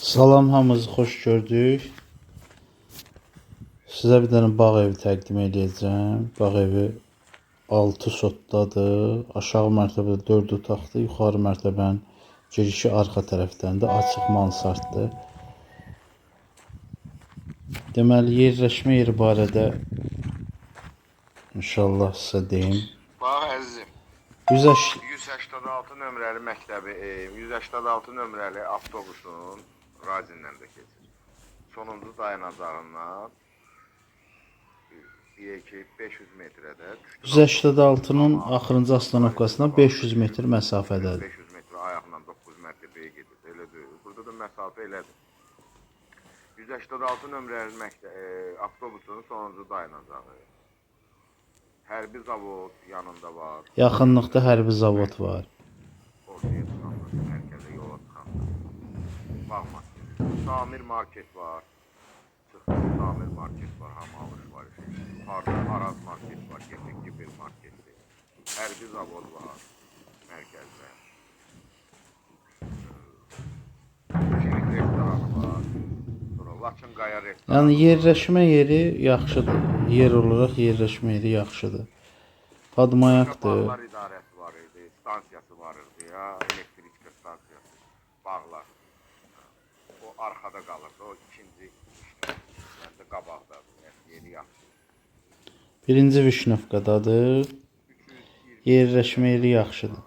Salam, hamınızı xoş gördük. Sizə bir dənə bağ evi təqdim edəcəm. Bağ evi 6 sotdadır. Aşağı mərtəbədə 4 otaqdır. Yuxarı mərtəbənin girişi arxa tərəfdəndir. Açıq mansarddır. Deməli, yerləşmə yeri barədə inşallah sizə deyim. Bax əzizim, 186 nömrəli məktəbi, 186 nömrəli avtobusun Razindən də keçir. Sonuncu dayanacağından deyək ki 500 metrədə. 186-nın axırıncı astanovkasından 500 metr məsafədədir. 500 metr ayaqla 9 mərtəbəyə gedir. Elə deyil. Burada da məsafə elədir. 186 nömrəli avtobusun sonuncu dayanacağı. Hərbi zavod yanında var. Yaxınlıqda hərbi zavod var. Ortaya çıxanlar, mərkəzə yola çıxanlar. Bağ marketi. Samir market var. Çıxdı, Samir market var, hamı alış-veriş. Yuxarıda Araz market var, Gefekli bir marketdir. Hərbi zavod var mərkəzdə. Şirin restoranı var. Sonra Laçın Qaya restoranı. Yəni yerləşmə yeri yaxşıdır. Yer olaraq yerləşmə yeri yaxşıdır. Padmayaqdır. Bağlar idarəsi var idi, stansiyası var idi ya, elektrik stansiyası, bağlar. O arkada qalırdı, o ikinci işdə qabaqdadır, yeri yaxşı. Birinci Vişnovkadadır. Yerləşmə yeri yaxşıdır.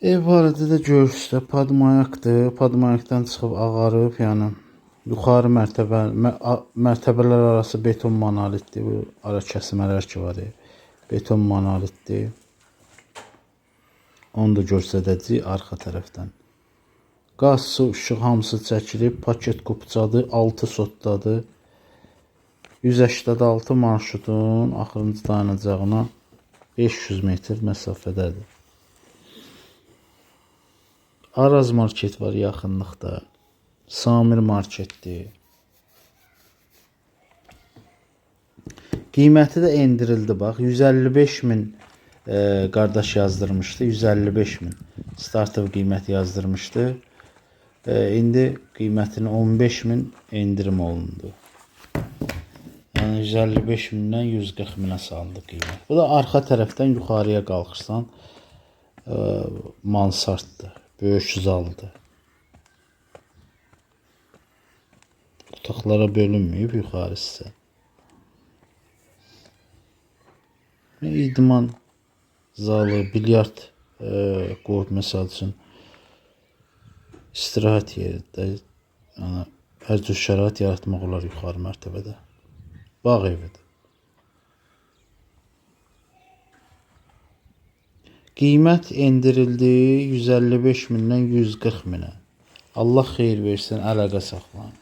Ev barədə də görürsüz, padmayaqdır. Padmayaqdan çıxıb ağarıb, yəni yuxarı mərtəbələr arası beton monolitdir. Bu ara kəsmələr ki var, beton monolitdir. Onu da göstərəcəyik arxa tərəfdən. Qaz, su, işıq hamısı çəkilib, paket qupçadır, 6 sotdadır. 186 marşrutun axırıncı dayanacağına 500 metr məsafədədir. Araz market var yaxınlıqda. Samir marketdir. Qiyməti də endirildi bax. 155 min qardaş yazdırmışdı. 155 min startov qiymət yazdırmışdı. İndi qiymətini 15 min endirim olundu. Yəni 155 mindən 140 minə salındı qiymət. Bu da arxa tərəfdən yuxarıya qalxırsan mansarddır. Böyük zaldır. Otaqlara bölünməyib yuxarısı. İdman zalı, bilyard qoyub məsəl üçün istirahət yeridir. Yəni hər cür şərait yaratmaq olar yuxarı mərtəbədə. Bağ evidir. Qiymət endirildi 155 mindən 140 minə. Allah xeyir versin, əlaqə saxlayın.